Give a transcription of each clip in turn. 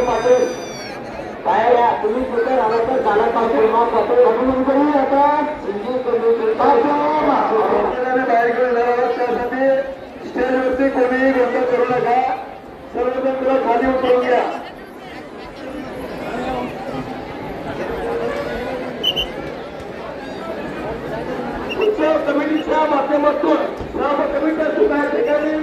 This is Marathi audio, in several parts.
पाटील काय या तुम्ही कुठे राहता झाला पाटील अभिनंदन करू आता बाहेर घेऊन जाणार त्यासाठी स्टेजवरती कोणीही गोंधळ करू नका सर्वजण तुला खाली उतरून घ्या उत्सव कमिटीच्या माध्यमातून सर्व कमिट्या सुद्धा ठिकाणी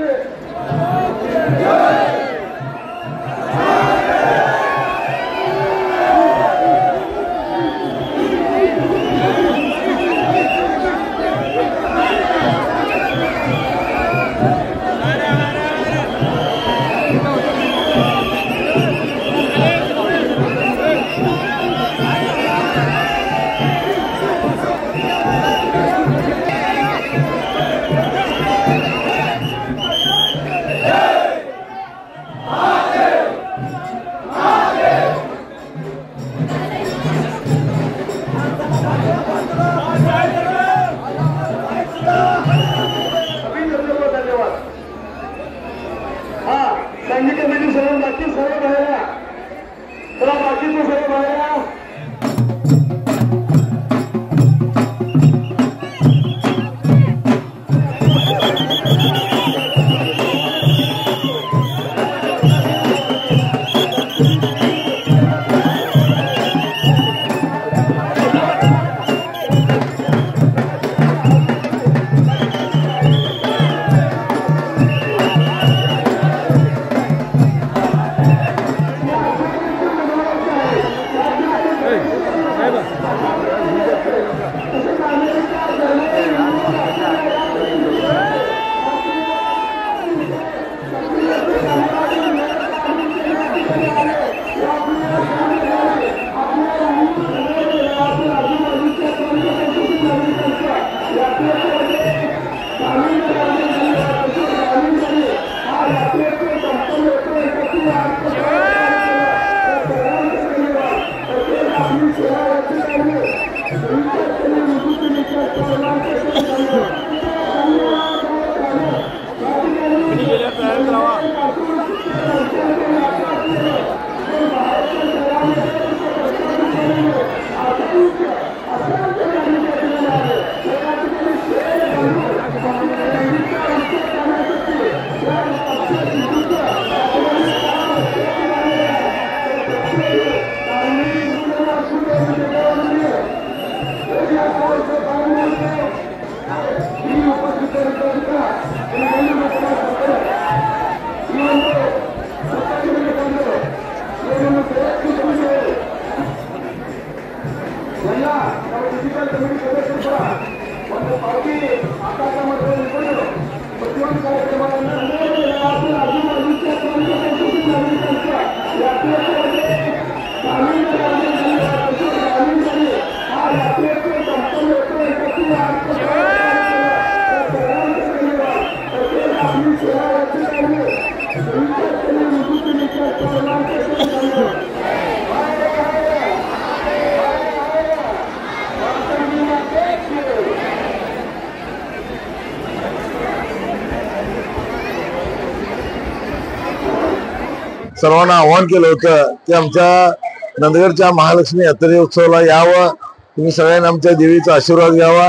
सर्वांना आवाहन केलं होतं की आमच्या नंदगडच्या महालक्ष्मी यात्रे उत्सवाला यावं, तुम्ही सगळ्यांनी आमच्या देवीचा आशीर्वाद घ्यावा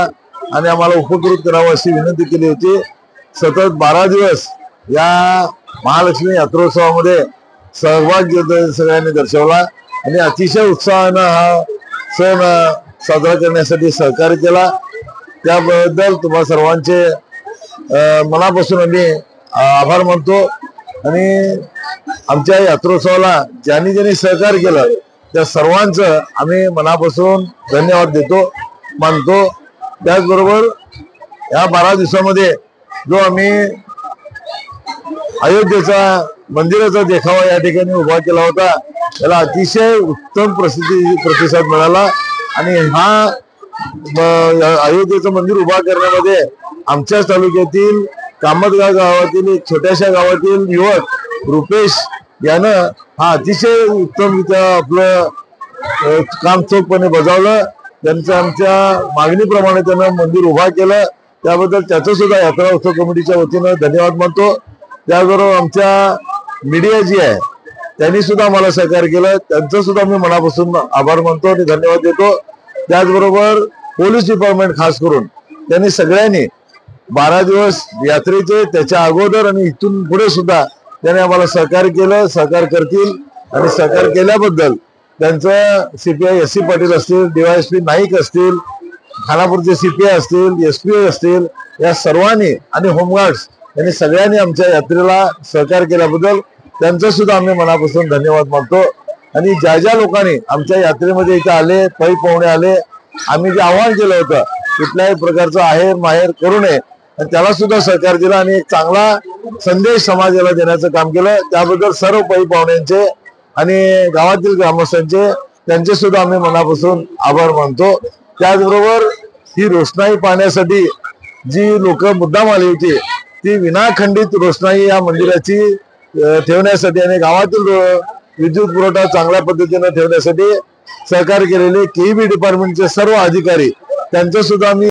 आणि आम्हाला उपकृत करावं अशी विनंती केली होती। सतत 12 दिवस या महालक्ष्मी यात्रोत्सवामध्ये सहभाग सगळ्यांनी दर्शवला आणि अतिशय उत्साहानं हा सण साजरा करण्यासाठी सहकार्य केला। त्याबद्दल तुम्हा सर्वांचे मनापासून आम्ही आभार मानतो आणि आमच्या यात्रोत्सवाला ज्यांनी ज्यांनी सहकार्य केलं त्या सर्वांचं आम्ही मनापासून धन्यवाद देतो, मानतो। त्याचबरोबर या 12 दिवसामध्ये जो आम्ही अयोध्येचा मंदिराचा देखावा या ठिकाणी उभा केला होता त्याला अतिशय उत्तम प्रतिसाद मिळाला आणि हा अयोध्येचं मंदिर उभा करण्यामध्ये आमच्याच तालुक्यातील कामतगाव गावातील एक छोट्याशा गावातील युवक रुपेश यानं हा अतिशय उत्तमरित्या आपलं काम चोखपणे बजावलं। त्यांचं आमच्या मागणीप्रमाणे त्यानं मंदिर उभा केलं। त्याबद्दल त्याचं सुद्धा यात्रा उत्सव कमिटीच्या वतीनं धन्यवाद मानतो. त्याचबरोबर आमच्या मीडिया जी आहे त्यांनी सुद्धा मला सहकार्य केलं, त्यांचं सुद्धा मी मनापासून आभार मानतो आणि धन्यवाद देतो. त्याचबरोबर पोलीस डिपार्टमेंट खास करून त्यांनी सगळ्यांनी 12 दिवस यात्रेचे त्याच्या अगोदर आणि इथून पुढे सुद्धा त्यांनी आम्हाला सहकार्य केलं, सहकार्य करतील आणि सहकार्य केल्याबद्दल त्यांचं CPI SC पाटील असतील, DYSP नाईक असतील, खानापूरचे CPI असतील, SP असतील, या सर्वांनी आणि होमगार्ड्स यांनी सगळ्यांनी आमच्या यात्रेला सहकार्य केल्याबद्दल त्यांचं सुद्धा आम्ही मनापासून धन्यवाद मानतो. आणि ज्या ज्या लोकांनी आमच्या यात्रेमध्ये इथे आले, पै पाहुणे आले, आम्ही जे आवाहन केलं होतं कुठल्याही प्रकारचं आहेर माहेर करू नये आणि त्याला सुद्धा सहकार्य दिला आणि एक चांगला संदेश समाजाला देण्याचं काम केलं. त्याबद्दल सर्व पै पाहुण्यांचे आणि गावातील ग्रामस्थांचे त्यांचे सुद्धा आम्ही मनापासून आभार मानतो. त्याचबरोबर ही रोषणाई पाहण्यासाठी जी लोक मुद्दाम आली होती ती विनाखंडित रोषणाई या मंदिराची ठेवण्यासाठी आणि गावातील विद्युत पुरवठा चांगल्या पद्धतीने ठेवण्यासाठी सहकार्य केलेले KEB डिपार्टमेंटचे सर्व अधिकारी त्यांचं सुद्धा मी